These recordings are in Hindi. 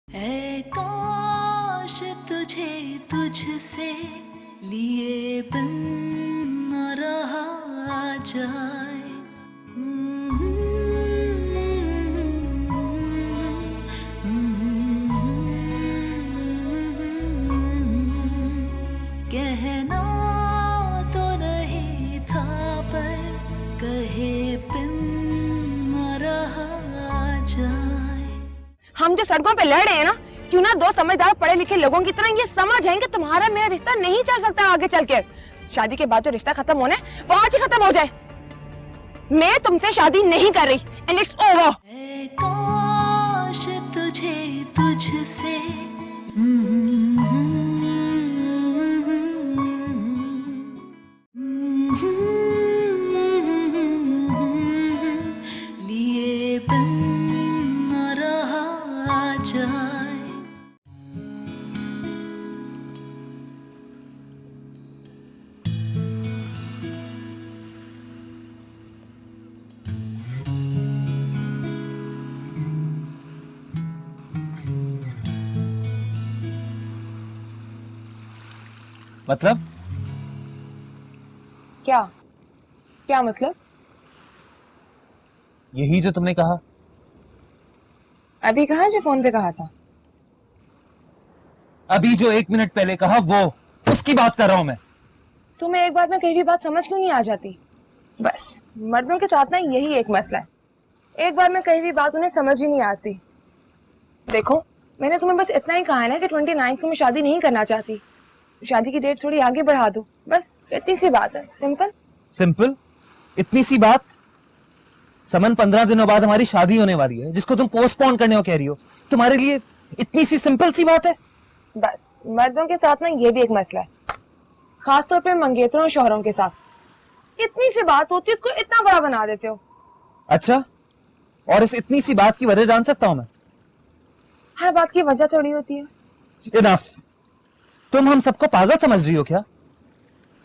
ऐ काश तुझे तुझसे लिए बिन न रहा जाए। कहना तो नहीं था पर कहे बिन न रहा जाए। हम जो सड़कों पे लड़ रहे हैं ना, क्यों ना दो समझदार पढ़े लिखे लोगों की तरह ये समझ है कि तुम्हारा मेरा रिश्ता नहीं चल सकता आगे चलकर। शादी के बाद जो रिश्ता खत्म होना है वो आज ही खत्म हो जाए। मैं तुमसे शादी नहीं कर रही एंड इट्स ओवर। काश तुझे तुझसे लिए बिन न रहा जाए। मतलब क्या क्या मतलब? यही जो तुमने कहा। अभी कहा जो फोन पे कहा था। अभी जो 1 मिनट पहले कहा वो उसकी बात कर रहा हूं मैं। तुम्हें एक बार में कहीं भी बात समझ क्यों नहीं आ जाती? बस मर्दों के साथ ना यही एक मसला है, एक बार में कहीं भी बात उन्हें समझ ही नहीं आती। देखो मैंने तुम्हें बस इतना ही कहा है ना कि 29 को मैं शादी नहीं करना चाहती। शादी की डेट थोड़ी आगे बढ़ा दो, बस इतनी सी बात है। Simple simple? इतनी सी बात? समन 15 दिनों बाद हमारी शादी होने वाली है जिसको तुम पोस्टपोन करने को कह रही हो। तुम्हारे लिए इतनी सी सिंपल सी बात है? बस मर्दों के साथ ना ये भी एक मसला है, खासतौर पे मंगेतरों और शौहरों के साथ। इतनी सी बात होती है उसको इतना बड़ा बना देते हो। अच्छा, और इस इतनी सी बात की वजह जान सकता हूं मैं? हर बात की वजह थोड़ी होती है। इनफ। तुम हम सबको पागल समझ रही हो क्या?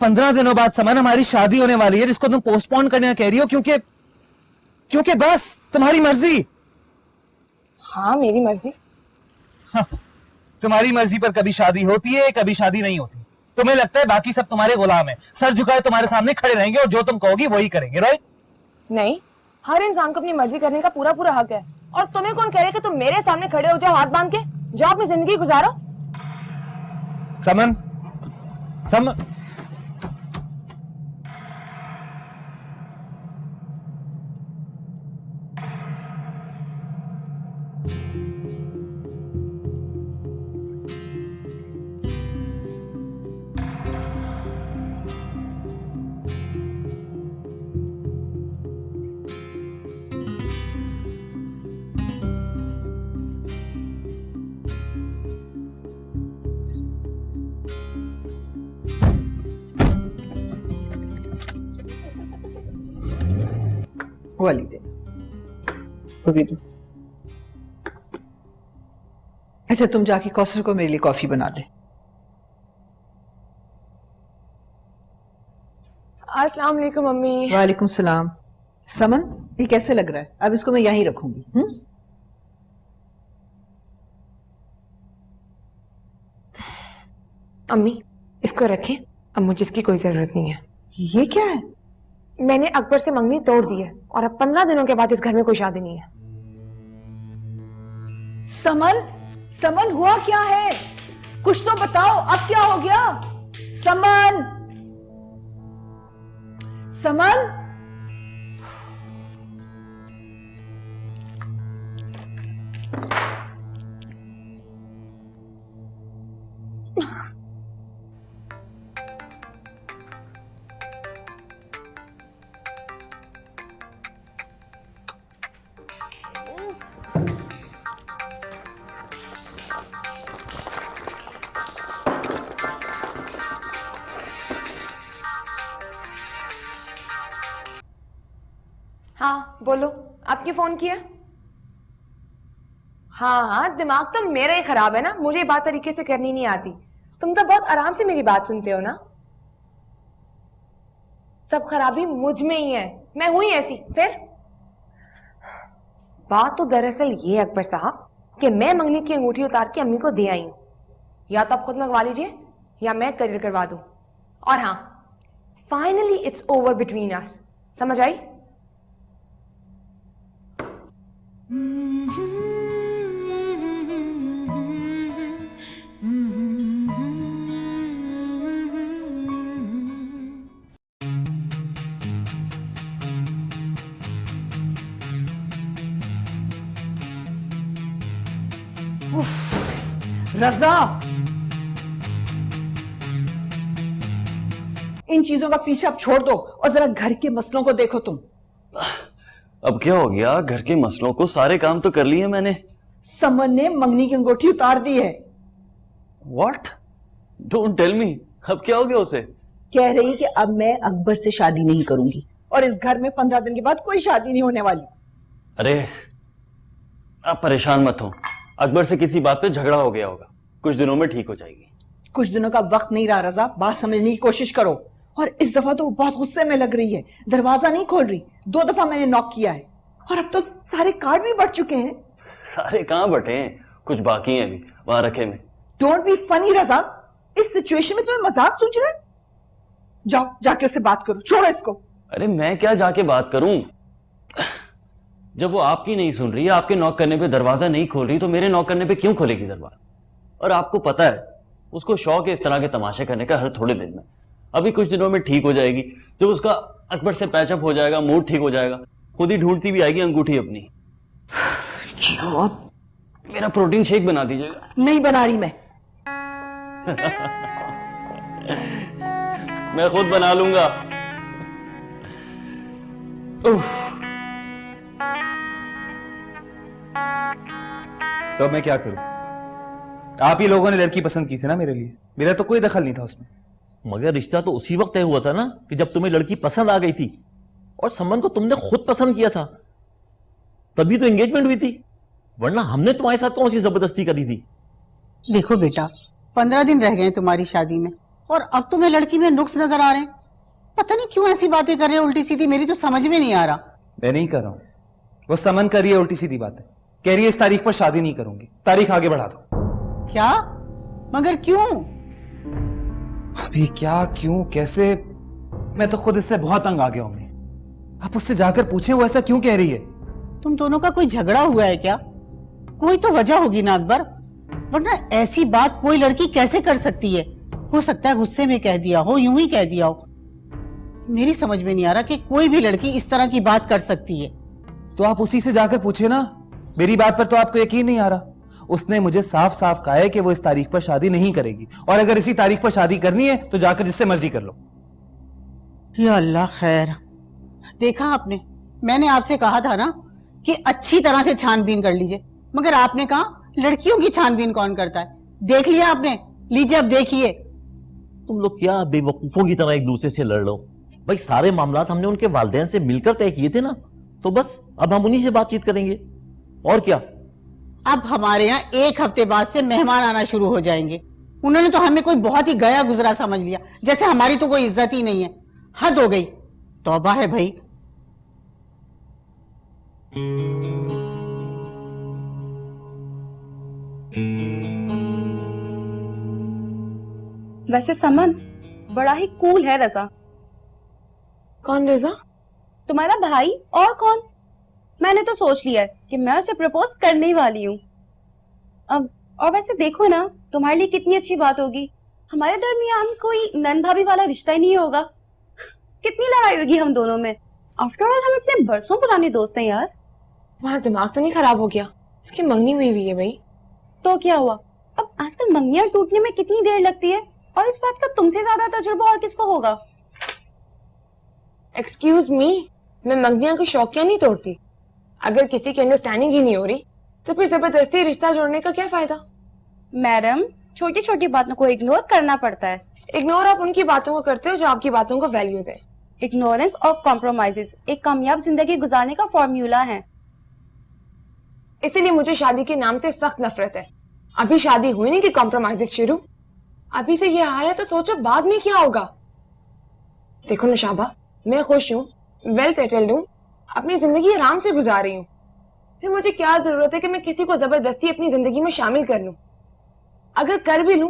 15 दिनों बाद समन हमारी शादी होने वाली है जिसको तुम पोस्टपोन करने को कह रही हो क्योंकि बस तुम्हारी मर्जी। हाँ मेरी मर्जी। हाँ, तुम्हारी मर्जी पर कभी शादी होती है कभी शादी नहीं होती। तुम्हें लगता है बाकी सब तुम्हारे गुलाम है, सर झुकाए तुम्हारे सामने खड़े रहेंगे और जो तुम कहोगी वही करेंगे, राइट? नहीं, हर इंसान को अपनी मर्जी करने का पूरा पूरा हक है। और तुम्हें कौन कह रहे कि तुम मेरे सामने खड़े हो जाओ हाथ बांध के, जाओ अपनी जिंदगी गुजारो। समन वाली दे अभी तो। अच्छा तुम जाके कौसर को मेरे लिए कॉफी बना दे। अस्सलाम वालेकुम मम्मी। वालेकुम सलाम। समन ये कैसे लग रहा है? अब इसको मैं यहीं रखूंगी। अम्मी इसको रखें, अब मुझे इसकी कोई जरूरत नहीं है। ये क्या है? मैंने अकबर से मंगनी तोड़ दी है और अब 15 दिनों के बाद इस घर में कोई शादी नहीं है। समन हुआ क्या है? कुछ तो बताओ, अब क्या हो गया? समन हाँ बोलो, आपकी फोन किया? हाँ दिमाग तो मेरा ही खराब है ना, मुझे बात तरीके से करनी नहीं आती। तुम तो बहुत आराम से मेरी बात सुनते हो ना। सब खराबी मुझ में ही है, मैं हुई ऐसी। फिर बात तो दरअसल ये अकबर साहब कि मैं मंगनी की अंगूठी उतार के अम्मी को दे आई हूं। या तो आप खुद मंगवा लीजिए या मैं करियर करवा दूं। और हाँ, finally it's over between us. समझ आई? रजा, इन चीजों का पीछे अब छोड़ दो और जरा घर के मसलों को देखो तुम। अब क्या हो गया? घर के मसलों को सारे काम तो कर लिए मैंने। समन ने मंगनी की अंगूठी उतार दी है। What? Don't tell me. अब क्या हो गया उसे? कह रही कि अब मैं अकबर से शादी नहीं करूंगी और इस घर में 15 दिन के बाद कोई शादी नहीं होने वाली। अरे आप परेशान मत हो, अकबर से किसी बात पे झगड़ा हो गया होगा, कुछ दिनों में ठीक हो जाएगी। कुछ दिनों का वक्त नहीं रहा रजा, बात समझने की कोशिश करो। और इस दफा तो बहुत गुस्से में लग रही है, दरवाजा नहीं खोल रही। 2 दफा मैंने नॉक किया है और अब तो सारे कार्ड भी बढ़ चुके हैं। सारे कहाँ बटे हैं, कुछ बाकी हैं अभी वहां रखे में। डोंट बी फनी रजा, इस सिचुएशन में तुम्हें मजाक सूझ रहा है? जाओ जाके उससे बात करो, छोड़ो इसको। अरे मैं क्या जाके बात करूं? जब वो आपकी नहीं सुन रही है, आपके नॉक करने पे दरवाजा नहीं खोल रही, तो मेरे नॉक करने पे क्यों खोलेगी दरवाजा? और आपको पता है उसको शौक है इस तरह के तमाशे करने का हर थोड़े दिन में। अभी कुछ दिनों में ठीक हो जाएगी, जब उसका अकबर से पैचअप हो जाएगा, मूड ठीक हो जाएगा, खुद ही ढूंढती भी आएगी अंगूठी अपनी। मेरा प्रोटीन शेक बना दीजिएगा। नहीं बना रही मैं खुद बना लूंगा। तो अब मैं क्या करूं? आप ही लोगों ने लड़की पसंद की थी ना मेरे लिए, मेरा तो कोई दखल नहीं था उसमें। मगर रिश्ता तो उसी वक्त तय हुआ था ना कि जब तुम्हें लड़की पसंद आ गई थी, और समन को तुमने खुद पसंद किया था, तभी तो एंगेजमेंट हुई थी, वरना हमने तुम्हारे साथ कौन सी जबरदस्ती करी थी? देखो बेटा, 15 दिन रह गए हैं तुम्हारी शादी में और अब तुम्हें लड़की में नुक्स नजर आ रहे हैं। पता नहीं क्यों ऐसी बातें कर रहे हो उल्टी सीधी, मेरी तो समझ में नहीं आ रहा। मैं नहीं कर रहा हूं, वो समन कर रही है उल्टी सीधी बातें। कह रही है इस तारीख पर शादी नहीं करूंगी, तारीख आगे बढ़ा दो। क्या? मगर क्यों? अभी क्या, क्यों, कैसे? मैं तो खुद इससे बहुत तंग आ गया हूं। आप उससे जाकर पूछें वो ऐसा क्यों कह रही है। तुम दोनों का कोई झगड़ा हुआ है क्या? कोई तो वजह होगी ना अकबर, वरना ऐसी बात कोई लड़की कैसे कर सकती है? हो सकता है गुस्से में कह दिया हो, यूं ही कह दिया हो। मेरी समझ में नहीं आ रहा कि कोई भी लड़की इस तरह की बात कर सकती है। तो आप उसी से जाकर पूछे ना, मेरी बात पर तो आपको यकीन नहीं आ रहा। उसने मुझे साफ साफ कहा है कि वो इस तारीख पर शादी नहीं करेगी, और अगर इसी तारीख पर शादी करनी है तो जाकर जिससे मर्जी कर लो। या अल्लाह खैर। देखा आपने, मैंने आपसे कहा था ना कि अच्छी तरह से छानबीन कर लीजिए, मगर आपने कहा लड़कियों की छानबीन कौन करता है। देख लिया आपने, लीजिए अब देखिए। तुम लोग क्या बेवकूफों की तरह एक दूसरे से लड़ लो? भाई सारे मामला हमने उनके वालिदैन से मिलकर तय किए थे ना, तो बस अब हम उन्हीं से बातचीत करेंगे, और क्या। अब हमारे यहाँ 1 हफ्ते बाद से मेहमान आना शुरू हो जाएंगे। उन्होंने तो हमें कोई बहुत ही गया गुजरा समझ लिया, जैसे हमारी तो कोई इज्जत ही नहीं है। हद हो गई, तौबा है भाई। वैसे समन बड़ा ही कूल है रजा। कौन रजा? तुम्हारा भाई, और कौन। मैंने तो सोच लिया है कि मैं उसे प्रपोज करने ही वाली हूँ अब। और वैसे देखो ना, तुम्हारे लिए कितनी अच्छी बात होगी, हमारे दरमियान कोई नन भाभी वाला रिश्ता ही नहीं होगा। कितनी लड़ाई होगी हम दोनों में। आफ्टर ऑल हम इतने बरसों पुराने दोस्त हैं यार। तुम्हारा दिमाग तो नहीं खराब हो गया? इसकी मंगनी हुई है भाई। तो क्या हुआ, अब आजकल मंगनियां टूटने में कितनी देर लगती है, और इस बात का तुमसे ज्यादा तजुर्बा और किसको होगा। एक्सक्यूज मी, मैं मंगनियां को शौकिया नहीं तोड़ती। अगर किसी की अंडरस्टैंडिंग ही नहीं हो रही तो फिर जबरदस्ती रिश्ता जोड़ने का क्या फायदा। मैडम, छोटी छोटी बातों को इग्नोर करना पड़ता है। इग्नोर आप उनकी बातों को करते हो जो आपकी बातों को वैल्यू दे। इग्नोरेंस और कॉम्प्रोमाइजेस एक कामयाब जिंदगी गुजारने का फॉर्मूला है। इसीलिए मुझे शादी के नाम से सख्त नफरत है। अभी शादी हुई नहीं कि कॉम्प्रोमाइजेस शुरू। अभी से ये हाल है तो सोचो बाद में क्या होगा। देखो नशाबा, मैं खुश हूँ, वेल सेटल्ड हूँ, अपनी जिंदगी आराम से गुजार रही हूँ। फिर मुझे क्या जरूरत है कि मैं किसी को जबरदस्ती अपनी जिंदगी में शामिल कर लूं? अगर कर भी लूं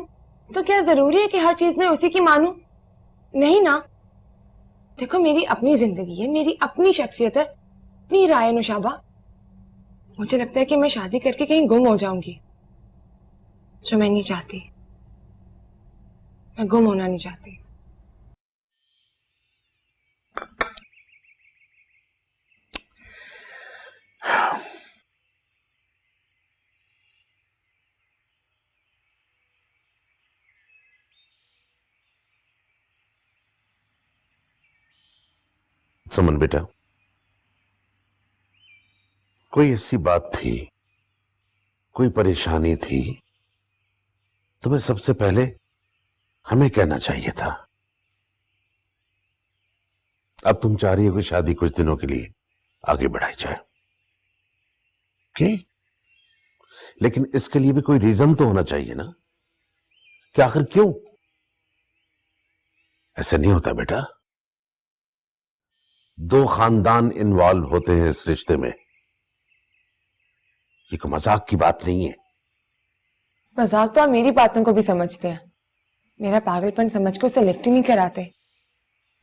तो क्या जरूरी है कि हर चीज में उसी की मानूं? नहीं ना। देखो, मेरी अपनी जिंदगी है, मेरी अपनी शख्सियत है, अपनी राय है नुशाबा। मुझे लगता है कि मैं शादी करके कहीं गुम हो जाऊंगी, जो मैं नहीं चाहती। मैं गुम होना नहीं चाहती। समन बेटा, कोई ऐसी बात थी, कोई परेशानी थी, तुम्हें सबसे पहले हमें कहना चाहिए था। अब तुम चाह रही हो कि शादी कुछ दिनों के लिए आगे बढ़ाई जाए, लेकिन इसके लिए भी कोई रीजन तो होना चाहिए ना कि आखिर क्यों। ऐसे नहीं होता बेटा, दो खानदान इन्वॉल्व होते हैं इस रिश्ते में, ये कोई मजाक की बात नहीं है। मजाक तो आप मेरी बातों को भी समझते हैं, मेरा पागलपन समझ के उसे लिफ्ट ही नहीं कराते।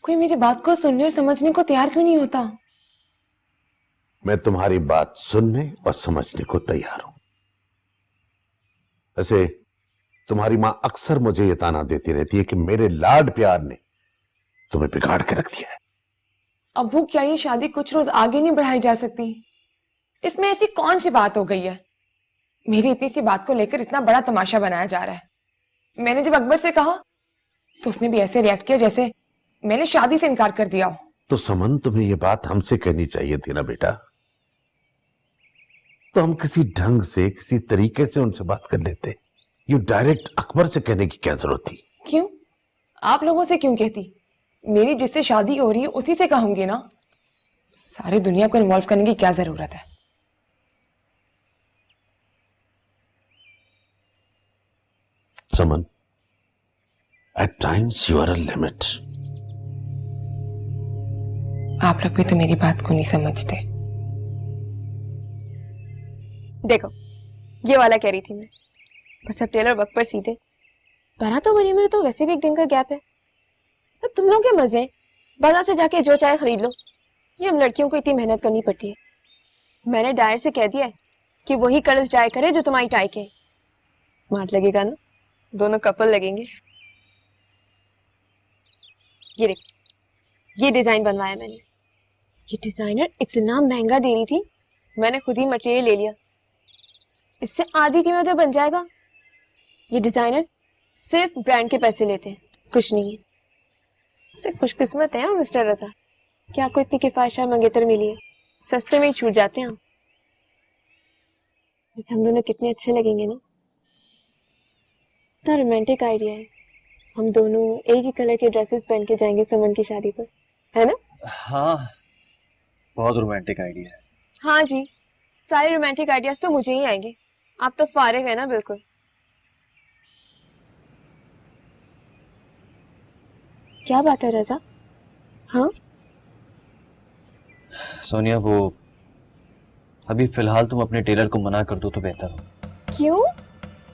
कोई मेरी बात को सुनने और समझने को तैयार क्यों नहीं होता? मैं तुम्हारी बात सुनने और समझने को तैयार हूं। ऐसे तुम्हारी मां अक्सर मुझे ये ताना देती रहती है कि मेरे लाड प्यार ने तुम्हें बिगाड़ के रख दिया है। अबू, क्या ये शादी कुछ रोज आगे नहीं बढ़ाई जा सकती? इसमें ऐसी कौन सी बात हो गई है? मेरी इतनी सी बात को लेकर इतना बड़ा तमाशा बनाया जा रहा है। मैंने जब अकबर से कहा तो उसने भी ऐसे रिएक्ट किया जैसे मैंने शादी से इनकार कर दिया हो। तो समन, तुम्हें ये बात हमसे कहनी चाहिए थी ना बेटा। तो हम किसी ढंग से, किसी तरीके से उनसे बात कर लेते। यू डायरेक्ट अकबर से कहने की क्या जरूरत थी? क्यों? आप लोगों से क्यों कहती? मेरी जिससे शादी हो रही है उसी से कहूंगी ना। सारी दुनिया को इन्वॉल्व करने की क्या जरूरत है? समन, at times you are a limit. आप लोग भी तो मेरी बात को नहीं समझते। देखो, ये वाला कह रही थी मैं, बस अब टेलर वक्त पर सीधे। बना तो बनी में तो वैसे भी एक दिन का गैप है। तो तुम लोग के मजे, बाजार से जाके जो चाहे खरीद लो। ये हम लड़कियों को इतनी मेहनत करनी पड़ती है। मैंने डायर से कह दिया है कि वही कलर्स डाई करे जो तुम्हारी टाई के। स्मार्ट लगेगा ना, दोनों कपल लगेंगे। ये देख, ये डिजाइन बनवाया मैंने। ये डिजाइनर इतना महंगा दे रही थी, मैंने खुद ही मटेरियल ले लिया। इससे आधी कीमत में बन जाएगा। ये डिजाइनर सिर्फ ब्रांड के पैसे लेते हैं, कुछ नहीं है। सिर्फ खुशकिस्मत है मिस्टर रजा कि आपको इतनी किफायतशार मंगेतर मिली है। सस्ते में ही छूट जाते हैं। वैसे हम दोनों कितने अच्छे लगेंगे ना। इतना रोमांटिक आइडिया है। हम दोनों एक ही कलर के ड्रेसेस पहन के जाएंगे समन की शादी पर, है ना? हाँ, बहुत रोमांटिक आइडिया है। हाँ जी, सारे रोमांटिक आइडियाज तो मुझे ही आएंगे। आप तो फारिग है ना बिल्कुल। क्या बात है रजा? हाँ सोनिया, वो अभी फिलहाल तुम अपने टेलर को मना कर दो तो बेहतर हो। क्यों?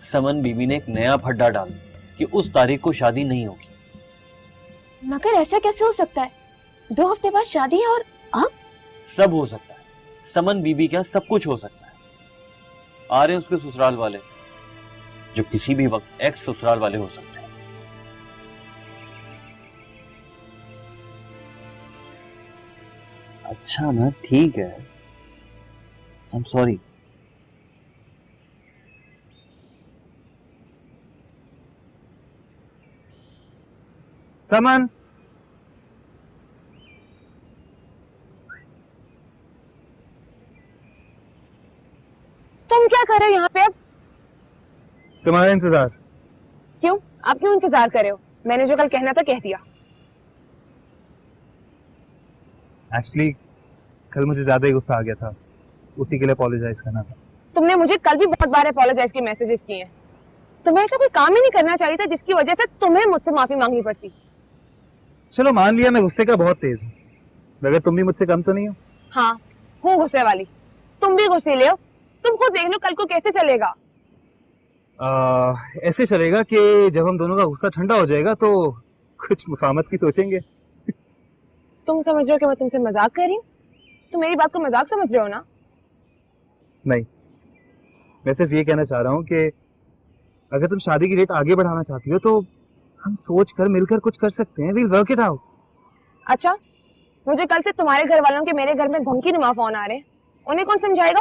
समन बीबी ने एक नया फड्डा डाल दिया कि उस तारीख को शादी नहीं होगी। मगर ऐसा कैसे हो सकता है? 2 हफ्ते बाद शादी है और आप? सब हो सकता है। समन बीबी क्या, सब कुछ हो सकता है। आ रहे हैं उसके ससुराल वाले, जो किसी भी वक्त एक्स ससुराल वाले हो सकते हैं। अच्छा ना, ठीक है, आई एम सॉरी। समन, तुम क्या कर रहे हो यहाँ पे? अब तुम्हारा इंतजार। क्यों? आप क्यों इंतजार कर रहे हो? मैंने जो कल कहना था कह दिया। एक्चुअली कल मुझे ज्यादा ही गुस्सा आ गया था, उसी के लिए अपोलोजाइज करना था। तुमने मुझे कल भी बहुत बार अपोलोजाइज के मैसेजेस किए हैं। तुम्हें ऐसा कोई काम ही नहीं करना चाहिए था जिसकी वजह से तुम्हें मुझसे माफी मांगनी पड़ती। चलो मान लिया मैं गुस्से का बहुत तेज हूँ, मगर तुम भी मुझसे कम तो नहीं हो। हाँ, हूँ गुस्से वाली। तुम भी गुस्सीले हो। तुम खुद देख लो कल को कैसे चलेगा। ऐसे चलेगा कि जब हम दोनों का गुस्सा ठंडा हो जाएगा तो कुछ मुफाहमत की सोचेंगे। तुम समझ रहे हो कि मैं तुमसे मजाक कर रही हूँ? तुम मेरी बात को मजाक समझ रहे हो ना? नहीं, मैं सिर्फ ये कहना चाह रहा हूँ कि अगर तुम शादी की डेट आगे बढ़ाना चाहती हो तो हम सोच कर मिलकर कुछ कर सकते हैं। We'll work it out. अच्छा, मुझे कल से तुम्हारे घर वालों के मेरे घर में धमकी नुमा फोन आ रहे हैं, उन्हें कौन समझाएगा?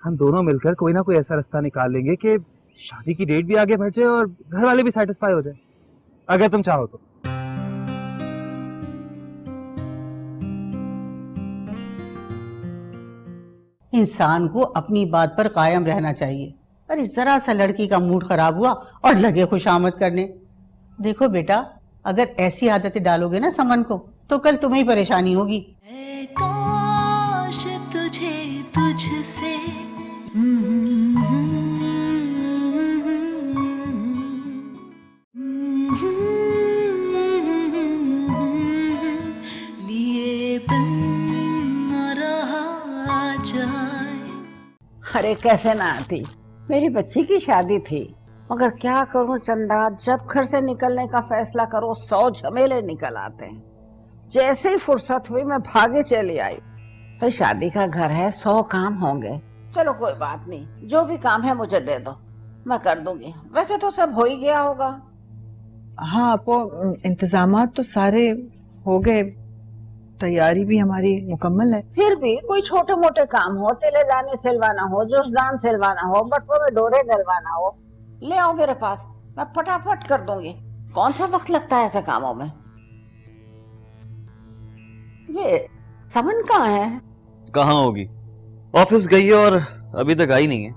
हम दोनों मिलकर कोई ना कोई ऐसा रास्ता निकाल लेंगे कि शादी की डेट भी आगे बढ़ जाए और घर वाले भी सेटिस्फाई हो जाए, अगर तुम चाहो तो। इंसान को अपनी बात पर कायम रहना चाहिए। अरे जरा सा लड़की का मूड खराब हुआ और लगे खुशामद करने। देखो बेटा, अगर ऐसी आदतें डालोगे ना समन को तो कल तुम्हें ही परेशानी होगी। ऐ काश तुझे तुझसे लिए बिन न रहा जाए। अरे कैसे ना आती, मेरी बच्ची की शादी थी, मगर क्या करूं चंदा, जब घर से निकलने का फैसला करो 100 झमेले निकल आते हैं। जैसे ही फुर्सत हुई मैं भागे चली आई। भाई शादी का घर है, 100 काम होंगे। चलो कोई बात नहीं, जो भी काम है मुझे दे दो, मैं कर दूंगी। वैसे तो सब हो ही गया होगा। हाँ आपो, इंतजामात तो सारे हो गए, तैयारी भी हमारी मुकम्मल है। फिर भी कोई छोटे मोटे काम हो, तिलेदानी सिलवाना हो, जुजदान सिलवाना हो, बटुओं में डोरे डलवाना हो, ले आओ मेरे पास, मैं फटाफट कर दूंगी। कौन सा वक्त लगता है ऐसे कामों में। ये समन कहाँ है? कहाँ होगी? ऑफिस गई है और अभी तक आई नहीं है।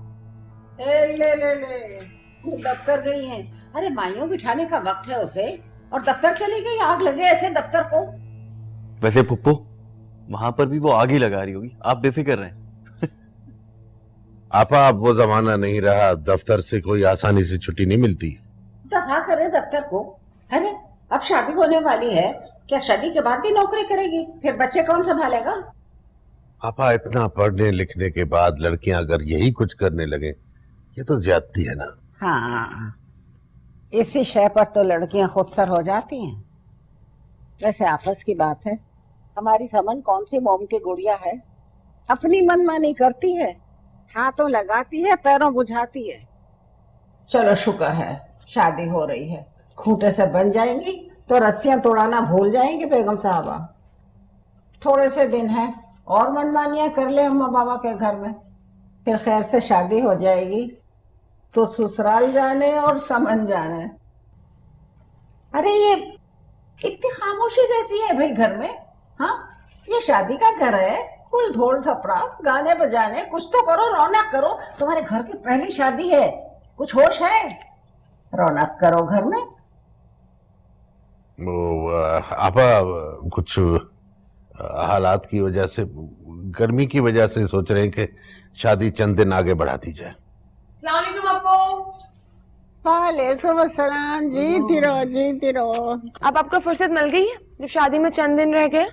ले दफ्तर गई है। अरे माइयों बिठाने का वक्त है उसे, और दफ्तर चली गई। आग लगे ऐसे दफ्तर को। वैसे पुप्पो, वहां पर भी वो आग ही लगा रही होगी, आप बेफिक्र रहें। आपा, अब वो जमाना नहीं रहा, दफ्तर से कोई आसानी से छुट्टी नहीं मिलती। दफा करे दफ्तर को। अरे अब शादी होने वाली है, क्या शादी के बाद भी नौकरी करेगी? फिर बच्चे कौन संभालेगा? आपा, इतना पढ़ने लिखने के बाद लड़कियां अगर यही कुछ करने लगे, ये तो ज्यादती है ना। हाँ, इसी शय पर तो लड़कियां खुदसर हो जाती हैं। वैसे आपस की बात है, हमारी समन कौन सी मोम की गुड़िया है, अपनी मनमानी करती है, हाथों लगाती है, पैरों बुझाती है। चलो शुक्र है शादी हो रही है, खूंटे से बन जाएंगी तो रस्सियां तोड़ाना भूल जाएंगे बेगम साहबा। थोड़े से दिन हैं और मनमानियां कर ले अम्मा बाबा के घर में, फिर खैर से शादी हो जाएगी तो ससुराल जाने और समन जाने। अरे ये इतनी खामोशी कैसी है भाई घर में? हाँ, ये शादी का घर है, कुल ढोल थपड़ा, गाने बजाने, कुछ तो करो, रौनक करो। तुम्हारे घर की पहली शादी है, कुछ होश है? रौनक करो घर में। वो आपा, कुछ हालात की वजह से, गर्मी की वजह से सोच रहे हैं कि शादी चंद दिन आगे बढ़ा दी जाए। वालेकुम अस्सलाम। जीती रहो जीती रहो। अब आपको फुर्सत मिल गई है जब शादी में चंद दिन रह गए?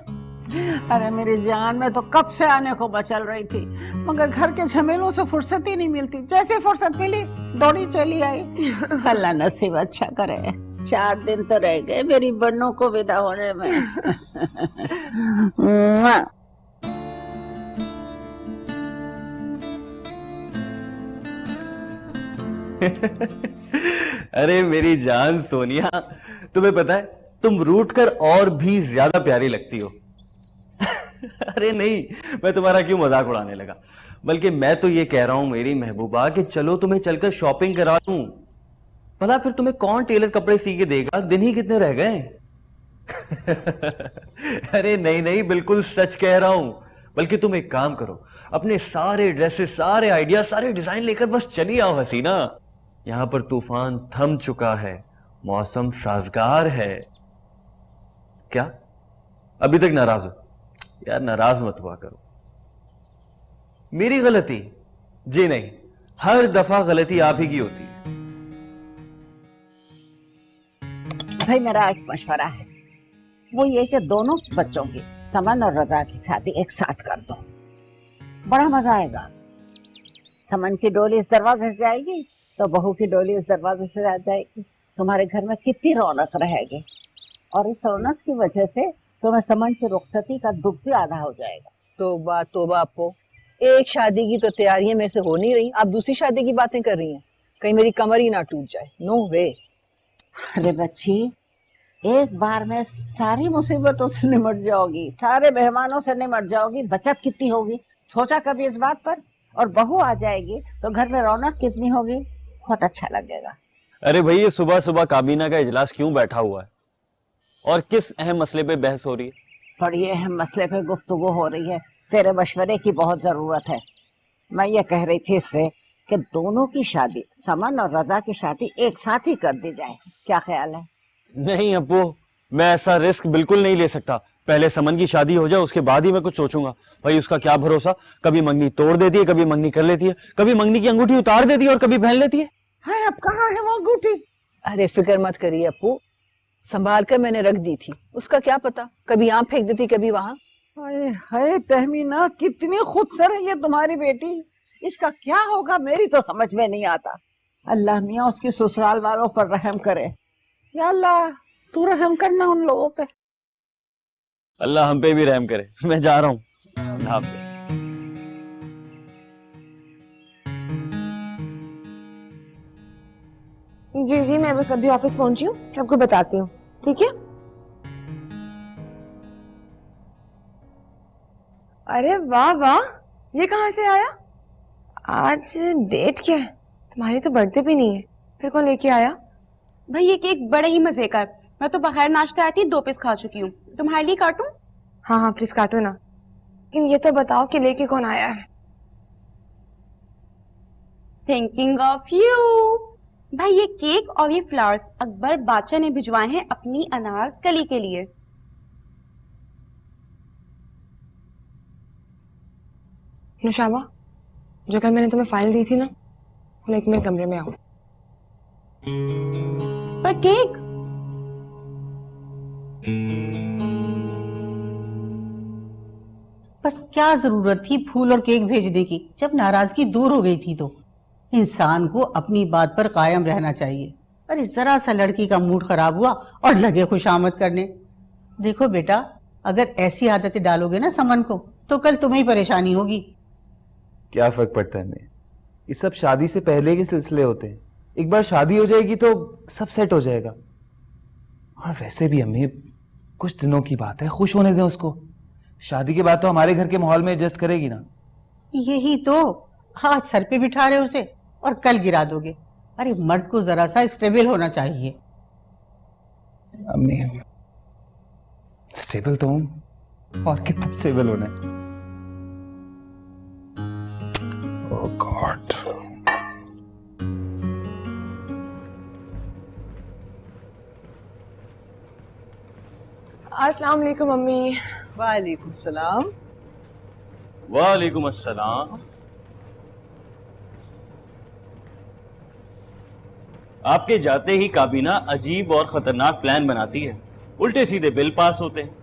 अरे मेरी जान, मैं तो कब से आने को बचल रही थी, मगर घर के झमेलों से फुर्सत ही नहीं मिलती। जैसे फुर्सत मिली दौड़ी चली आई। अल्लाह नसीब अच्छा करे। 4 दिन तो रह गए मेरी बन्नों को विदा होने में। अरे मेरी जान सोनिया, तुम्हें पता है तुम रूठ कर और भी ज्यादा प्यारी लगती हो। अरे नहीं, मैं तुम्हारा क्यों मजाक उड़ाने लगा, बल्कि मैं तो ये कह रहा हूं मेरी महबूबा कि चलो तुम्हें चलकर शॉपिंग करा दूं। भला फिर तुम्हें कौन टेलर कपड़े सी के देगा, दिन ही कितने रह गए। अरे नहीं नहीं, बिल्कुल सच कह रहा हूं। बल्कि तुम एक काम करो, अपने सारे ड्रेसेस, सारे आइडिया, सारे डिजाइन लेकर बस चली आओ हसीना। यहां पर तूफान थम चुका है, मौसम साजगार है। क्या अभी तक नाराज हो? यार नाराज मत हुआ करो। मेरी गलती? जी नहीं, हर दफा गलती आप ही की होती है। भाई मेरा एक मशवरा है, वो ये कि दोनों बच्चों की, समन और रजा की शादी एक साथ कर दो। बड़ा मजा आएगा। समन की डोली इस दरवाजे से जाएगी तो बहू की डोली इस दरवाजे से आ जाएगी। तुम्हारे घर में कितनी रौनक रहेगी, और इस रौनक की वजह से तुम्हें समन की रुखसती का दुख भी आधा हो जाएगा। तोबा तोबा आपको, एक शादी की तो तैयारियां मेरे से हो नहीं रही, आप दूसरी शादी की बातें कर रही हैं। कहीं मेरी कमर ही ना टूट जाए। नो वे। अरे बच्ची, एक बार में सारी मुसीबतों से निमट जाओगी, सारे मेहमानों से निमट जाओगी, बचत कितनी होगी सोचा कभी इस बात पर? और बहू आ जाएगी तो घर में रौनक कितनी होगी, बहुत अच्छा लगेगा। अरे भाई, ये सुबह सुबह काबीना का इजलास क्यों बैठा हुआ है और किस अहम मसले पे बहस हो रही है? बड़ी अहम मसले पे गुफ्तगू हो रही है, तेरे मशवरे की बहुत जरूरत है। मैं ये कह रही थी इससे कि दोनों की शादी, समन और रजा की शादी एक साथ ही कर दी जाए, क्या ख्याल है? नहीं अब्बू, मैं ऐसा रिस्क बिल्कुल नहीं ले सकता। पहले समन की शादी हो जाए, उसके बाद ही मैं कुछ सोचूंगा। भाई उसका क्या भरोसा, कभी मंगनी तोड़ देती है, कभी मंगनी कर लेती है, कभी मंगनी की अंगूठी उतार देती है और कभी पहन लेती है। हाँ, अब कहाँ है वो अंगूठी? अरे फिक्र मत करिए अप्पू, संभाल कर मैंने रख दी थी, उसका क्या पता, कभी यहाँ फेंक देती कभी वहां। हाय हाय तहमीना, कितनी खुदसर है ये तुम्हारी बेटी, इसका क्या होगा मेरी तो समझ में नहीं आता। अल्लाह मियाँ उसके ससुराल वालों पर रहम करे। या अल्लाह, तू रहम करना उन लोगों पे। अल्लाह हम पे भी रहम करे। मैं जा रहा हूँ। अल्लाह हाफ़िज़। जी जी, मैं बस अभी ऑफिस पहुंची हूँ, आपको बताती हूँ, ठीक है? अरे वाह वाह, ये कहाँ से आया? आज डेट क्या है? तुम्हारी तो बर्थडे भी नहीं है, फिर कौन लेके आया? भाई ये केक बड़े ही मजे का है। मैं तो बगैर नाश्ते आती 2 पीस खा चुकी हूँ। तुम्हारे लिए काटूं? हाँ हाँ प्लीज काटो ना, लेकिन ये तो बताओ कि लेके कौन आया है? Thinking of you. भाई ये केक और ये फ्लावर्स अकबर बादशाह ने भिजवाए हैं अपनी अनारकली के लिए। नुशाबा, जो कल मैंने तुम्हें फाइल दी थी ना, लेकिन मेरे कमरे में आओ। पर केक? बस क्या जरूरत थी फूल और केक भेजने की, जब नाराजगी दूर हो गई थी। तो इंसान को अपनी बात पर कायम रहना चाहिए। अरे जरा सा लड़की का मूड खराब हुआ और लगे खुशामद करने। देखो बेटा, अगर ऐसी आदतें डालोगे ना समन को, तो कल तुम्हें ही परेशानी होगी। क्या फर्क पड़ता है हमें, ये सब शादी से पहले के सिलसिले होते हैं। एक बार शादी हो जाएगी तो सब सेट हो जाएगा। और वैसे भी अम्मी, कुछ दिनों की बात है, खुश होने दें उसको। शादी के बाद तो हमारे घर के माहौल में एडजस्ट करेगी ना। यही तो, आज सर पे बिठा रहे उसे और कल गिरा दोगे। अरे मर्द को जरा सा स्टेबल होना चाहिए। अम्मी, स्टेबल तो हूं, और कितना स्टेबल होना है। ओह गॉड। अस्सलाम वालेकुम मम्मी। वालेकुम सलाम। वालेकुम अस्सलाम। आपके जाते ही काबीना अजीब और खतरनाक प्लान बनाती है, उल्टे सीधे बिल पास होते हैं।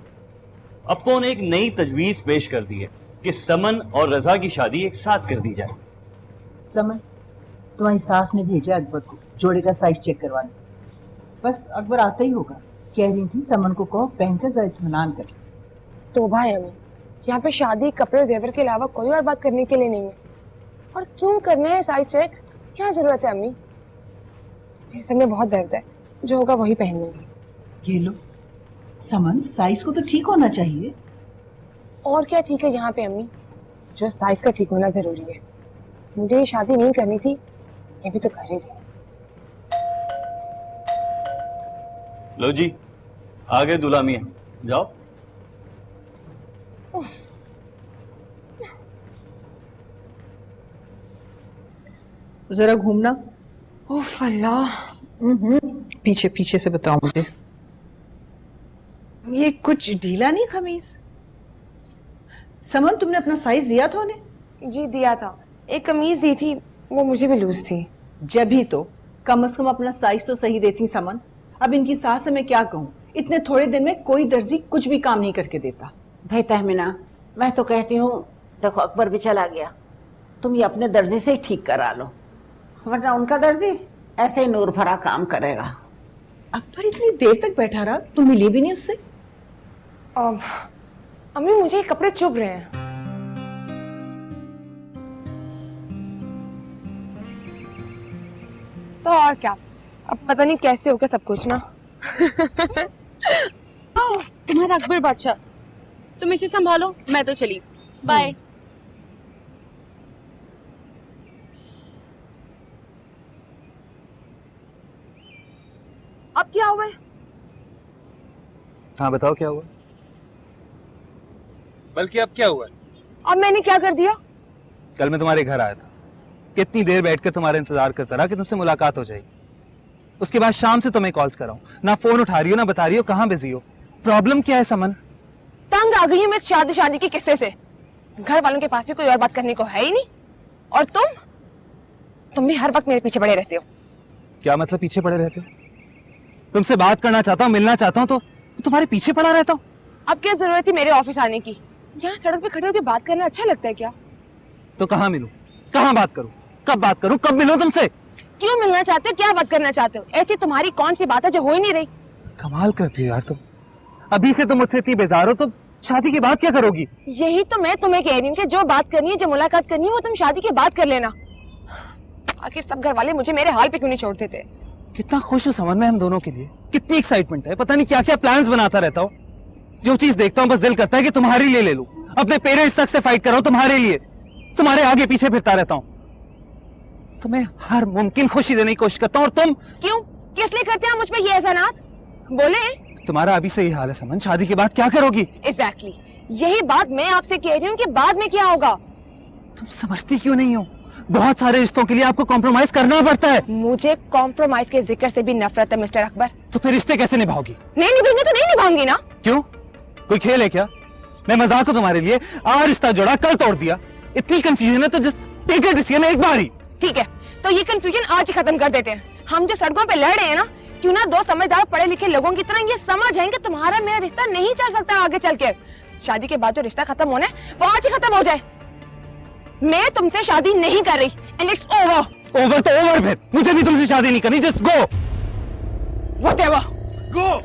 अप्पो ने एक नई तजवीज पेश कर दी है कि समन और रजा की शादी एक साथ कर दी जाए। समन, तुम्हारी सास ने भेजा अकबर को जोड़े का साइज चेक करवाने। बस अकबर आता ही होगा। कह रही थी समन को कहो पहनकर जरा इत्मीनान कर। तो भाई अम्मी, यहाँ पे शादी, कपड़े, जेवर के अलावा कोई और बात करने के लिए नहीं है। और क्यों करना है साइज चेक? क्या जरूरत है अम्मी? मेरे सर में बहुत दर्द है, जो होगा वही पहन लूंगी। ये लो समन, साइज को तो ठीक होना चाहिए। और क्या ठीक है यहाँ पे अम्मी, जो साइज का ठीक होना जरूरी है। मुझे ये शादी नहीं करनी थी, ये भी तो कर ही रही। लो जी, आगे दूल्हा मियां, जाओ। जरा घूमना। उफ अल्लाह। पीछे पीछे से बताओ मुझे, ये कुछ ढीला नहीं कमीज? समन, तुमने अपना साइज दिया था उन्हें? जी दिया था, एक कमीज दी थी, वो मुझे भी लूज थी। जब ही तो कम से कम अपना साइज तो सही देती समन। अब इनकी सास से मैं क्या कहूँ, इतने थोड़े दिन में कोई दर्जी कुछ भी काम नहीं करके देता। भाई तहमीना, मैं तो कहती हूँ देखो अकबर भी चला गया, तुम ये अपने दर्जी से ही ठीक करा लो, वरना उनका दर्जी ऐसे ही नूर भरा काम करेगा। अकबर इतनी देर तक बैठा रहा, तुम मिली भी नहीं उससे? अम्मी मुझे ये कपड़े चुभ रहे हैं। तो और क्या, अब पता नहीं कैसे हो गया सब कुछ ना। तुम्हारा अकबर बादशाह, तुम इसे संभालो, मैं तो चली, बाय। अब क्या हुआ है? हाँ बताओ क्या हुआ? बल्कि अब क्या हुआ है? अब मैंने क्या कर दिया? कल मैं तुम्हारे घर आया था, कितनी देर बैठकर तुम्हारा इंतजार करता रहा कि तुमसे मुलाकात हो जाएगी। उसके बाद शाम से तुम्हें कॉल्स कर रहा हूँ, ना फोन उठा रही हो ना बता रही हो कहाँ बिजी हो। प्रॉब्लम क्या है समन? तंग आ गई हूँ मैं शादी के किस्से से। घर वालों के पास भी कोई और बात करने को है ही नहीं, और तुम भी हर वक्त मेरे पीछे पड़े रहते हो। क्या मतलब पीछे पड़े रहते हो? तुमसे बात करना चाहता हूँ, मिलना चाहता हूँ तो तुम्हारे पीछे पड़ा रहता हूँ। अब क्या जरूरत थी मेरे ऑफिस आने की? यहाँ सड़क पे खड़े होकर बात करना अच्छा लगता है क्या? तो कहाँ मिलूं, कहाँ बात करूं, कब बात करूं, कब मिलूं तुमसे? क्यों मिलना चाहते हो, क्या बात करना चाहते हो? ऐसी तुम्हारी कौन सी बात है जो हो ही नहीं रही? कमाल करती हो यार तुम। अभी से तुम मुझसे इतनी बेजार हो तो शादी के बाद क्या करोगी? यही तो मैं तुम्हें कह रही हूँ कि जो बात करनी है, जो मुलाकात करनी है, वो तुम शादी के बाद कर लेना। आखिर सब घर वाले मुझे मेरे हाल पे क्यों नहीं छोड़ते थे? कितना खुश हूँ समझ में हम दोनों के लिए, कितनी एक्साइटमेंट है, पता नहीं क्या क्या प्लान्स बनाता रहता हूँ। जो चीज देखता हूँ बस दिल करता है कि तुम्हारे लिए ले लूं। अपने पेरेंट्स तक से फाइट कर रहा हूं तुम्हारे लिए, तुम्हारे आगे पीछे फिरता रहता हूँ। तुम्हें हर मुमकिन खुशी देने की कोशिश करता हूँ, और तुम क्यों, किस लिए करते हैं मुझ पे ये एहसानात? बोले। तुम्हारा अभी से ये हाल है समन, शादी के बाद क्या करोगी? एग्जैक्टली, यही बात मैं आपसे कह रही हूँ कि बाद में क्या होगा। तुम समझती क्यों नहीं हो? बहुत सारे रिश्तों के लिए आपको कॉम्प्रोमाइज करना पड़ता है। मुझे कॉम्प्रोमाइज के जिक्र से भी नफरत है मिस्टर अकबर। तो फिर रिश्ते कैसे निभाओगी? नहीं निभाऊंगी तो नहीं निभाऊंगी ना। क्यों, कोई खेल है क्या? मैं मजाक हूँ तुम्हारे लिए, आज रिश्ता जोड़ा कल तोड़ दिया। इतनी कंफ्यूजन है तो जस्ट टेक अ डिसीजन एक बार ही। ठीक है, तो ये कंफ्यूजन आज ही खत्म कर देते हैं। हम जो सड़कों पे लड़ रहे हैं ना, क्यों ना दो समझदार पढ़े लिखे लोगों की तरह ये समझ आएंगे तुम्हारा मेरा रिश्ता नहीं चल सकता आगे चल के। शादी के बाद जो रिश्ता खत्म होना है वो आज ही खत्म हो जाए। मैं तुमसे शादी नहीं कर रही एंड इट्स ओवर। ओवर तो ओवर, फिर मुझे भी तुमसे शादी नहीं करनी, जस्ट गो। व्हाटएवर, गो।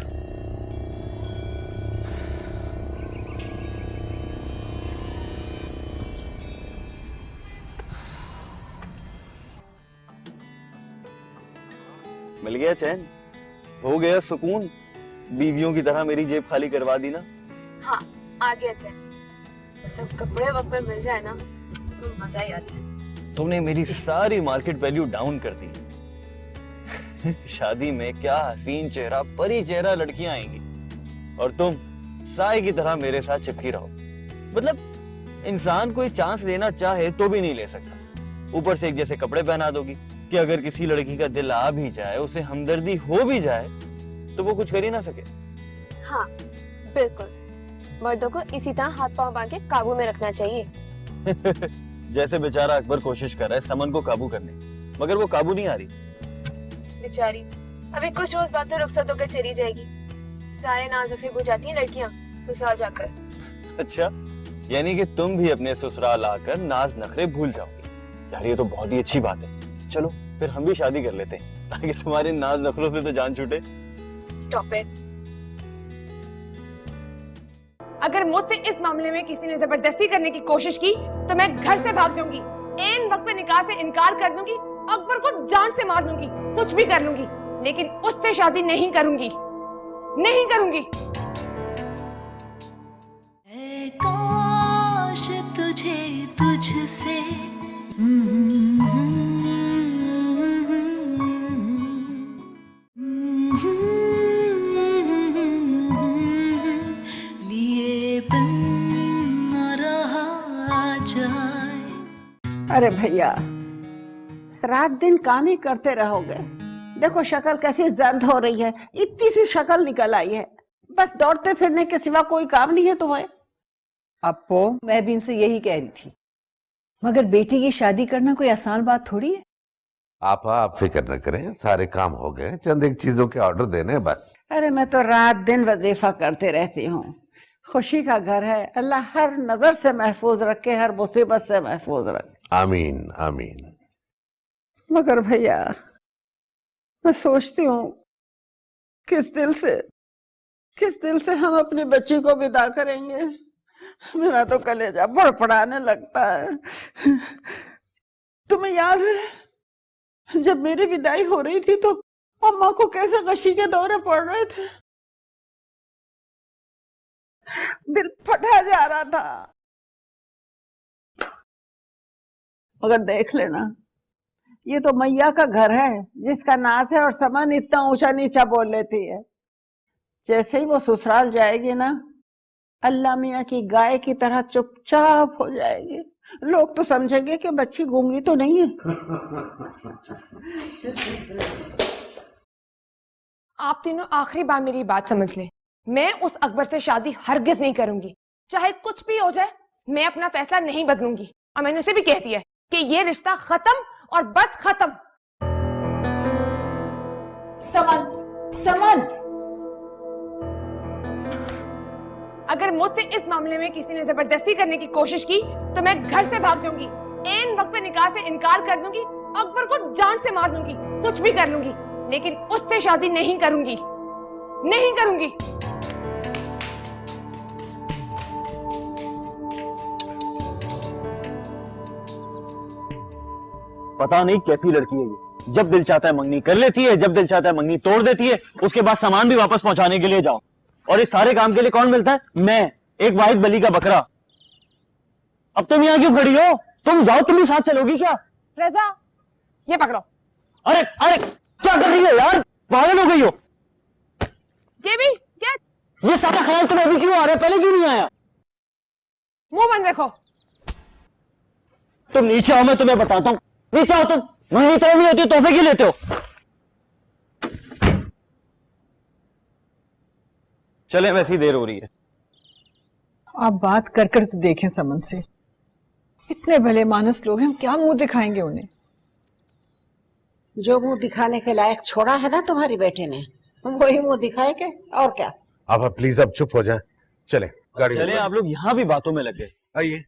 मिल गया चैन, हो गया सुकून, बीवियों की तरह मेरी जेब खाली करवा दी ना। हाँ आ गया चैन, सब कपड़े वपड़े मिल जाए ना तो मजा ही आ जाए। तुमने मेरी सारी मार्केट वैल्यू डाउन कर दी। शादी में क्या हसीन चेहरा, परी चेहरा लड़कियां आएंगी और तुम साए की तरह मेरे साथ चिपकी रहो। मतलब इंसान कोई चांस लेना चाहे तो भी नहीं ले सकता। ऊपर से एक जैसे कपड़े पहना दोगी कि अगर किसी लड़की का दिल आ भी जाए, उसे हमदर्दी हो भी जाए, तो वो कुछ कर ही ना सके। हाँ बिल्कुल, मर्दों को इसी तरह हाथ पांव बांध के काबू में रखना चाहिए। जैसे बेचारा अकबर कोशिश कर रहा है समन को काबू करने, मगर वो काबू नहीं आ रही। बेचारी अभी कुछ रोज बाद तो रुखसत होकर चली जाएगी। सारे नाज नखरे भूल जाती हैं लड़कियां ससुराल जाकर। अच्छा, यानी कि तुम भी अपने ससुराल आकर नाज नखरे भूल जाओगी। यार ये तो बहुत ही अच्छी बात है। चलो फिर हम भी शादी कर लेते हैं ताकि तुम्हारे नाज नखरों से तो जान छूटे। Stop it. अगर मुझसे इस मामले में किसी ने जबरदस्ती करने की कोशिश की तो मैं घर से भाग जाऊंगी, ऐन वक्त पे निकाह से इनकार कर दूंगी, अकबर को जान से मार दूंगी, कुछ भी कर लूंगी, लेकिन उससे शादी नहीं करूंगी, नहीं करूंगी। ऐ काश तुझे तुझसे लिए बन न रहा जाए। अरे भैया, रात दिन काम ही करते रहोगे? देखो शक्ल कैसी जर्द हो रही है, इतनी सी शक्ल निकल आई है। बस दौड़ते फिरने के सिवा कोई काम नहीं है तुम्हें? अपो, मैं भी इनसे यही कह रही थी, मगर बेटी की शादी करना कोई आसान बात थोड़ी है। आप फिक्र न करें, सारे काम हो गए, चंद एक चीजों के ऑर्डर देने बस। अरे मैं तो रात दिन वजीफा करते रहती हूँ, खुशी का घर है। अल्लाह हर नजर से महफूज रखे, हर मुसीबत से महफूज रखे। आमीन आमीन। मगर भैया मैं सोचती हूँ किस दिल से हम अपनी बच्ची को विदा करेंगे। मेरा तो कलेजा फड़फड़ाने लगता है। तुम्हें याद है जब मेरी विदाई हो रही थी तो अम्मा को कैसे गशी के दौरे पड़ रहे थे, दिल फटा जा रहा था। मगर देख लेना, ये तो मैया का घर है जिसका नाज है, और समन इतना ऊंचा नीचा बोल लेती है। जैसे ही वो ससुराल जाएगी ना, अल्लाह मियाँ की गाय की तरह चुपचाप हो जाएगी। लोग तो समझेंगे कि बच्ची गूंगी तो नहीं है। आप तीनों आखिरी बार मेरी बात समझ लें। मैं उस अकबर से शादी हरगिज नहीं करूंगी, चाहे कुछ भी हो जाए। मैं अपना फैसला नहीं बदलूंगी, और मैंने उसे भी कह दिया है कि ये रिश्ता खत्म और बस खत्म। समन अगर मुझसे इस मामले में किसी ने जबरदस्ती करने की कोशिश की तो मैं घर से भाग जाऊंगी, एन वक्त पे निकाह से इनकार कर दूंगी, अकबर को जान से मार दूंगी, कुछ भी कर लूंगी, लेकिन उससे शादी नहीं करूंगी, नहीं करूंगी। पता नहीं कैसी लड़की है ये, जब दिल चाहता है मंगनी कर लेती है, जब दिल चाहता है मंगनी तोड़ देती है, उसके बाद सामान भी वापस पहुंचाने के लिए जाओ। और इस सारे काम के लिए कौन मिलता है? मैं, एक वाहिद बली का बकरा। अब तुम यहाँ क्यों खड़ी हो? तुम जाओ, तुम भी साथ चलोगी क्या? रजा, ये पकड़ो। अरे अरे क्या कर रही हो यार, पागल हो गई हो? ये भी क्या? ये सारा ख्याल तुम्हें अभी क्यों आ रहा है, पहले क्यों नहीं आया? मुंह बंद रखो। तुम नीचे आओ, मैं तुम्हें बताता हूँ। नीचे आओ तुम। मंगनी तो नहीं होती, तोहफे क्यों लेते हो? चले, वैसे ही देर हो रही है। आप बात कर कर तो देखें समन से। इतने भले मानस लोग हैं, हम क्या मुंह दिखाएंगे उन्हें? जो मुंह दिखाने के लायक छोड़ा है ना तुम्हारी बेटे ने, वही मुंह दिखाएंगे, और क्या। आप प्लीज अब चुप हो जाएं। चले गाड़ी चले, आप लोग यहाँ भी बातों में लग गए। आइए।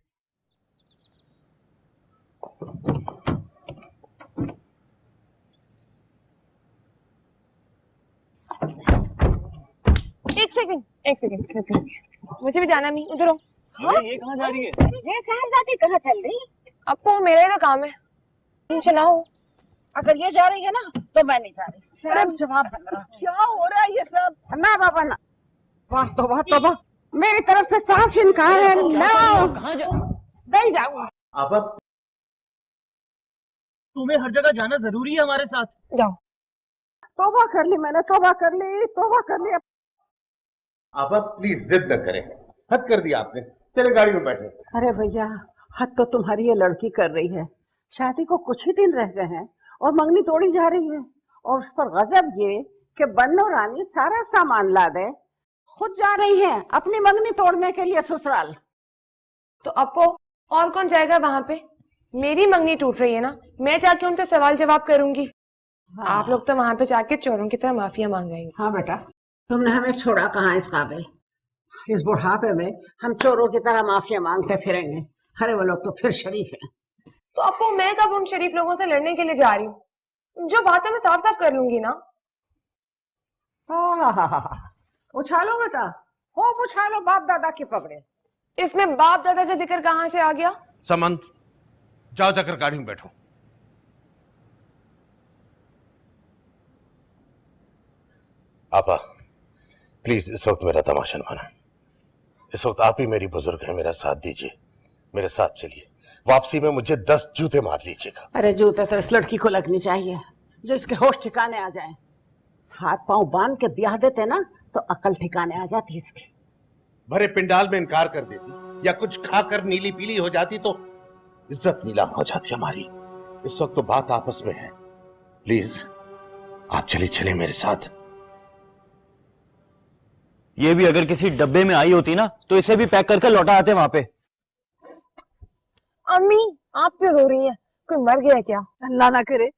एक सेकंड, मुझे भी जाना नहीं, उधर हो। हाँ? ये कहाँ जा रही है? ये साहबजादी कहाँ चल रही? आपको मेरा ही तो काम है, तुम चलाओ। अगर ये जा रही है ना तो मैं नहीं जा रही। अरे जवाब बन रहा, क्या हो रहा है ये सब? ना बाबा ना। वाह तौबा तौबा, मेरी तरफ से साफ इनकार है। ना नहीं जाऊंगा। आप तुम्हें हर जगह जाना जरूरी है हमारे साथ? जाओ। तौबा कर ली मैंने, तौबा कर ली, तौबा कर ली। आप प्लीज जिद न करें, हद कर दिया आपने। चले गाड़ी में बैठे। अरे भैया, हद तो तुम्हारी ये लड़की कर रही है। शादी को कुछ ही दिन रह गए हैं और मंगनी तोड़ी जा रही है, और उस पर गजब ये कि बन्नो रानी सारा सामान ला दे, खुद जा रही है अपनी मंगनी तोड़ने के लिए ससुराल। तो अपो और कौन जाएगा वहां पे? मेरी मंगनी टूट रही है ना, मैं जाके उनसे सवाल जवाब करूंगी। हाँ। आप लोग तो वहां पे जाके चोरों की तरह माफिया मांगेंगे। हाँ बेटा, तुमने हमें छोड़ा कहाँ इस काबिल। इस बुढ़ापे में हम चोरों की तरह माफिया मांगते फिरेंगे। अरे वो लोग तो फिर शरीफ हैं। तो अपो मैं कब उन शरीफ लोगों से लड़ने के लिए जा रही हूँ? जो बात है मैं साफ साफ कर लूंगी ना। उछालो बेटा, हो उछालो, बाप दादा की पकड़े। इसमें बाप दादा का जिक्र कहाँ से आ गया? समन, जाओ जाकर गाड़ी में बैठो। आपा प्लीज इस वक्त मेरा तमाशा न बना। इस वक्त आप ही मेरी बुजुर्ग हैं, मेरा साथ दीजिए, मेरे साथ चलिए। वापसी में मुझे 10 जूते मार लीजिएगा। अरे जूते तो इस लड़की को लगनी चाहिए जो इसके होश ठिकाने आ जाए। हाथ पांव बांध के ब्याह देते ना तो अकल ठिकाने आ जाती इसकी। भरे पिंडाल में इनकार कर देती या कुछ खाकर नीली पीली हो जाती तो इज्जत नीलाम हो जाती हमारी। इस वक्त तो बात आपस में है। प्लीज आप चले मेरे साथ। ये भी अगर किसी डब्बे में आई होती ना तो इसे भी पैक करके लौटा आते वहां पे। अम्मी आप क्यों रो रही हैं? कोई मर गया क्या? अल्लाह ना करे।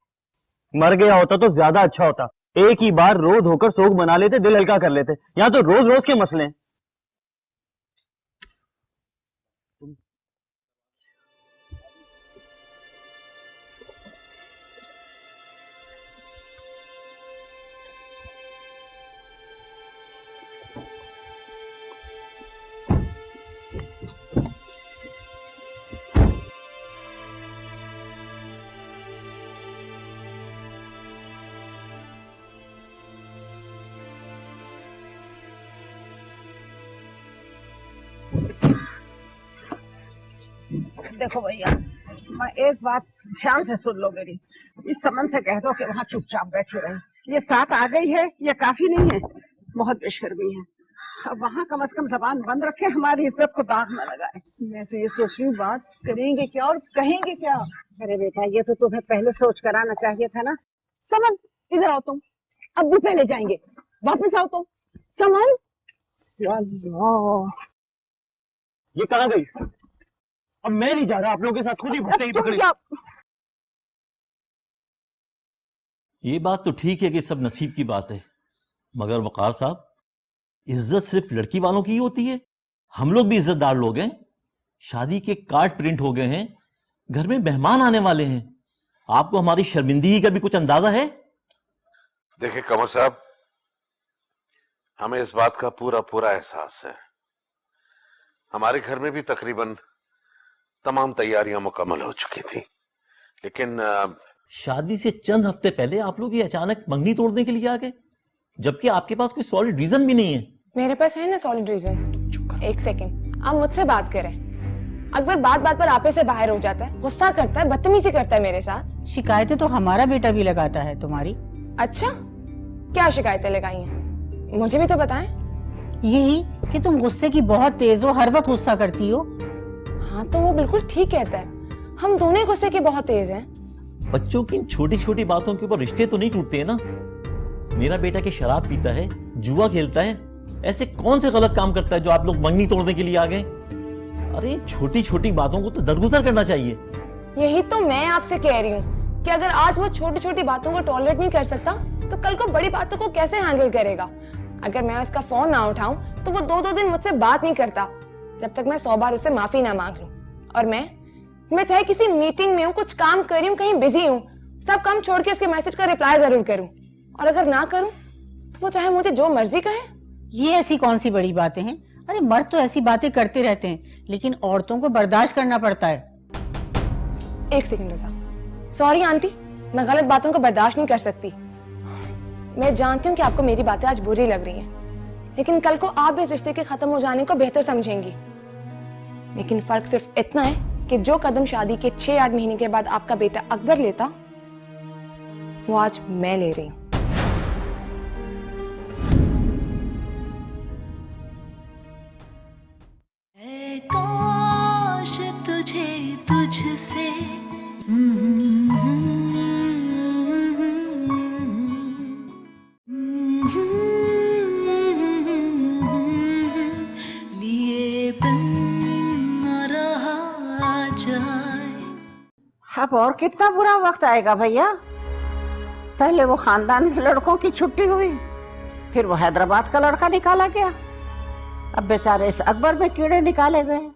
मर गया होता तो ज्यादा अच्छा होता। एक ही बार रो धोकर शोक मना लेते, दिल हल्का कर लेते। यहाँ तो रोज रोज के मसले हैं। देखो भैया, मैं एक बात ध्यान से सुन लो मेरी। इस समन से कह दो कि वहाँ चुपचाप बैठे रहे। ये साथ आ गई है, ये काफी नहीं है, बहुत बेशर्मी है। अब वहाँ कम से कम जबान बंद रखे, हमारी इज्जत को दाग न लगाए। मैं तो ये सोच रही हूँ बात करेंगे क्या और कहेंगे क्या। अरे बेटा, ये तो तुम्हें पहले सोच कर आना चाहिए था ना। समन इधर आओ तुम, अब भी पहले जाएंगे, वापस आओ तुम। समन, ये कहाँ गई? अब मैं नहीं जा रहा, आप लोगों के साथ खुद ही भुट्टे ही पकड़े। ये बात तो ठीक है कि सब नसीब की बात है, मगर वकार साहब, इज्जत सिर्फ लड़की वालों की ही होती है? हम लोग भी इज्जतदार लोग हैं। शादी के कार्ड प्रिंट हो गए हैं, घर में मेहमान आने वाले हैं। आपको हमारी शर्मिंदगी का भी कुछ अंदाजा है? देखिए कमर साहब, हमें इस बात का पूरा पूरा एहसास है। हमारे घर में भी तकरीबन तमाम तैयारियां मुकम्मल हो चुकी थी, लेकिन शादी से चंद हफ्ते पहले आप लोग ये अचानक मंगनी तोड़ने के लिए आ गए, जबकि आपके पास कोई सॉलिड रीजन भी नहीं है। मेरे पास है ना सॉलिड रीजन। एक सेकंड, आप मुझसे बात करें। अकबर बात बात पर आपे से बाहर हो जाता है, गुस्सा करता है, बदतमीजी करता है मेरे साथ। शिकायतें तो हमारा बेटा भी लगाता है तुम्हारी। अच्छा, क्या शिकायतें लगाई हैं? मुझे भी तो बताएं। यही कि तुम गुस्से की बहुत तेज हो, हर वक्त गुस्सा करती हो। हाँ तो वो बिल्कुल ठीक कहता है, हम दोनों गुस्से के बहुत तेज हैं। बच्चों की इन छोटी छोटी बातों के ऊपर रिश्ते तो नहीं टूटते हैं ना। मेरा बेटा के शराब पीता है, जुआ खेलता है, ऐसे कौन से गलत काम करता है जो आप लोग मंगनी तोड़ने के लिए आ गए? अरे छोटी छोटी बातों को तो दरगुजर करना चाहिए। यही तो मैं आपसे कह रही हूँ कि अगर आज वो छोटी छोटी बातों को टॉलरेट नहीं कर सकता तो कल को बड़ी बातों को कैसे हैंडल करेगा? अगर मैं उसका फोन ना उठाऊं तो वो दो दिन मुझसे बात नहीं करता जब तक मैं 100 बार उससे माफी ना मांग लूं। और मैं चाहे किसी मीटिंग में हूँ, कुछ काम कर रही हूँ, कहीं बिजी हूँ, सब काम छोड़ के उसके मैसेज का रिप्लाई जरूर करूँ। और अगर ना करूँ तो वो चाहे मुझे जो मर्जी कहे। ये ऐसी कौन सी बड़ी बातें हैं? अरे मर्द तो ऐसी बातें करते रहते हैं, लेकिन औरतों को बर्दाश्त करना पड़ता है। एक सेकंड रज़ा, सॉरी आंटी, मैं गलत बातों को बर्दाश्त नहीं कर सकती। मैं जानती हूँ कि आपको मेरी बातें आज बुरी लग रही हैं, लेकिन कल को आप इस रिश्ते के खत्म हो जाने को बेहतर समझेंगी। लेकिन फर्क सिर्फ इतना है कि जो कदम शादी के 6-8 महीने के बाद आपका बेटा अकबर लेता, वो आज मैं ले रही हूँ। काश तुझे तुझसे लिए बिन न रहा जाए। अब और कितना बुरा वक्त आएगा भैया? पहले वो खानदान के लड़कों की छुट्टी हुई, फिर वो हैदराबाद का लड़का निकाला गया, अब बेचारे इस अकबर में कीड़े निकाले गए।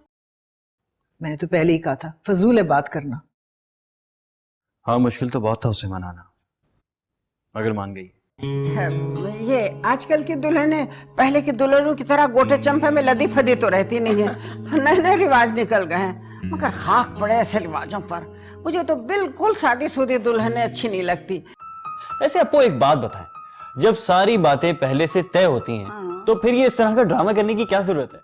मैंने तो पहले ही कहा था, फजूल है बात करना। हाँ, मुश्किल तो बहुत था उसे मनाना, मगर मान गई। ये आजकल की दुल्हनें पहले की दुल्हनों की तरह गोटे चंपे में लदी फदी तो रहती नहीं है, नए नए रिवाज निकल गए हैं। मगर खाक पड़े ऐसे रिवाजों पर। मुझे तो बिल्कुल शादीशुदा दुल्हनें अच्छी नहीं लगती। ऐसे आपको एक बात बताएं, जब सारी बातें पहले से तय होती हैं तो फिर ये इस तरह का ड्रामा करने की क्या जरूरत है?